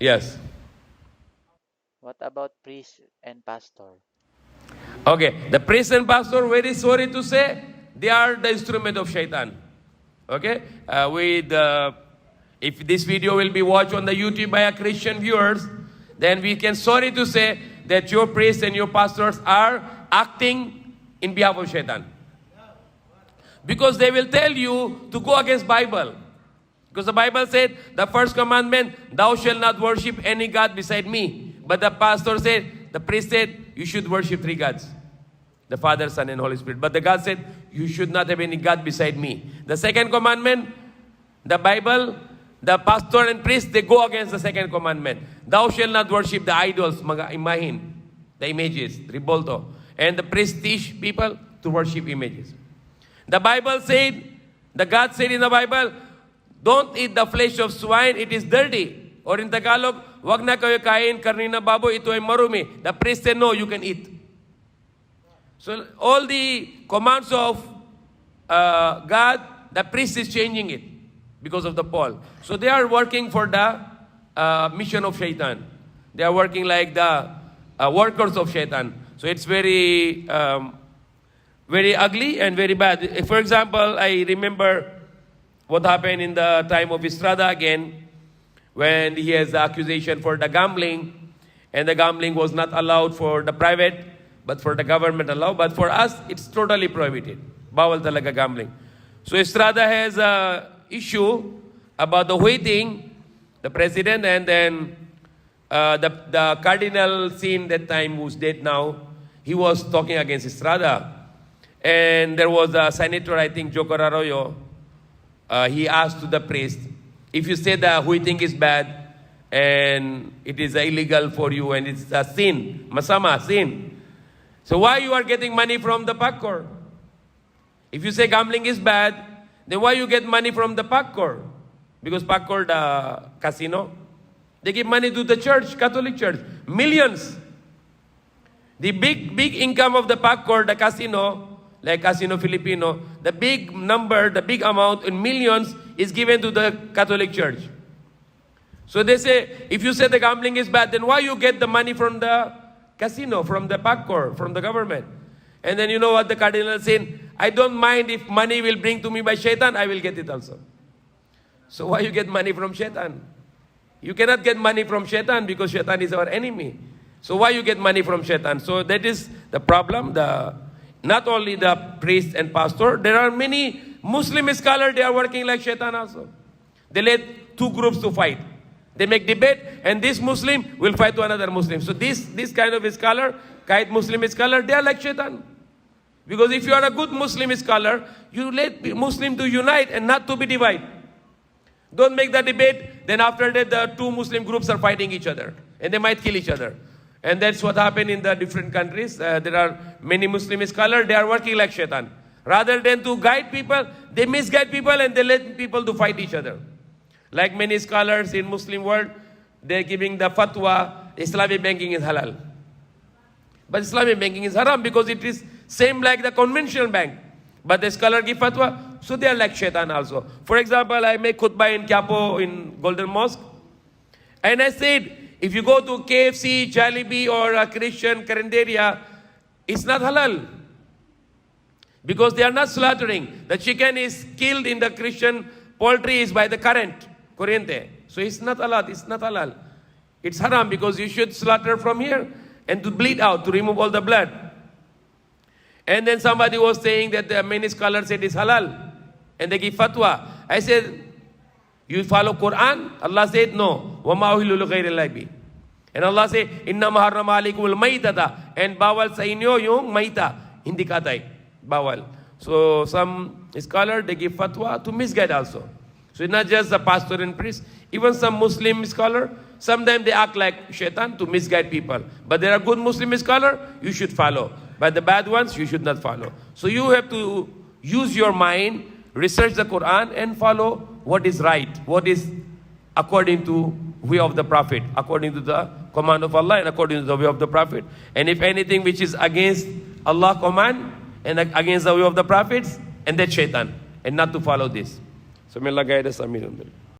Yes. What about priest and pastor? Okay. The priest and pastor, very sorry to say, they are the instrument of shaitan. Okay. If this video will be watched on the YouTube by a Christian viewers, then we can sorry to say that your priests and your pastors are acting in behalf of shaitan. Because they will tell you to go against Bible. Because the Bible said, the first commandment, thou shalt not worship any God beside me. But the pastor said, the priest said, you should worship three gods. The Father, Son, and Holy Spirit. But the God said, you should not have any God beside me. The second commandment, the Bible, the pastor and priest, they go against the second commandment. Thou shalt not worship the idols, mga imahin, the images, ribolto. And the priest teach people to worship images. The Bible said, the God said in the Bible, don't eat the flesh of swine, it is dirty. Or in Tagalog, wag na kayo kain karni na baboy, ito ay marumi. The priest said, no, you can eat. So all the commands of God, the priest is changing it because of the Paul. So they are working for the mission of Shaitan. They are working like the workers of Shaitan. So it's very, very ugly and very bad. For example, I remember what happened in the time of Estrada again, when he has the accusation for the gambling, and the gambling was not allowed for the private, but for the government allowed. But for us, it's totally prohibited. Bawal talaga gambling. So Estrada has a issue about the waiting, the president, and then the cardinal Sin that time, who's dead now, he was talking against Estrada. And there was a senator, I think, Joko Arroyo, he asked to the priest, if you say that waiting is bad, and it is illegal for you, and it's a sin, masama, sin. So why you are getting money from the PAGCOR? If you say gambling is bad, then why you get money from the PAGCOR? Because PAGCOR, the casino, they give money to the church, Catholic Church, millions. The big income of the PAGCOR, the casino, like Casino Filipino, the big number, the big amount in millions is given to the Catholic Church. So they say, if you say the gambling is bad, then why you get the money from the casino, from the PAGCOR, from the government? And then you know what the cardinal said? I don't mind if money will bring to me by shaitan, I will get it also. So why you get money from shaitan? You cannot get money from shaitan because shaitan is our enemy. So why you get money from shaitan? So that is the problem. Not only the priest and pastor, there are many Muslim scholars, they are working like shaitan also. They let two groups to fight. They make debate, and this Muslim will fight to another Muslim. So this kind of scholar, Muslim scholar, they are like shaitan. Because if you are a good Muslim scholar, you let Muslim to unite and not to be divided. Don't make the debate, then after that the two Muslim groups are fighting each other. And they might kill each other. And that's what happened in the different countries. There are many Muslim scholars, they are working like shaitan. Rather than to guide people, they misguide people and they let people to fight each other. Like many scholars in Muslim world, they're giving the fatwa, Islamic banking is halal. But Islamic banking is haram because it is same like the conventional bank. But the scholar give fatwa, so they are like shaitan also. For example, I make khutbah in Quiapo in Golden Mosque. And I said, if you go to KFC, Jollibee, or a Christian Carinderia, it's not halal. Because they are not slaughtering. The chicken is killed in the Christian poultry is by the current, corriente. So it's not halal, it's not halal. It's haram because you should slaughter from here and to bleed out, to remove all the blood. And then somebody was saying that the many scholars said it's halal. And they give fatwa. I said, you follow Quran? Allah said, no. وَمَا أُهِلُّ لِغَيْرِ اللَّهِ بِهِ. And Allah said, إِنَّمَا حَرَّمَ عَلَيْكُمُ الْمَيْتَةَ. And bawal sa inyo yung maita. Hindi katay. Bawal. So some scholar, they give fatwa to misguide also. So it's not just the pastor and priest. Even some Muslim scholar, sometimes they act like shaitan to misguide people. But there are good Muslim scholar, you should follow. But the bad ones, you should not follow. So you have to use your mind, research the Quran, and follow what is right, what is according to way of the Prophet, according to the command of Allah and according to the way of the Prophet. And if anything which is against Allah's command and against the way of the prophets, and that's shaitan, and not to follow this. So may Allah guide us. Amin.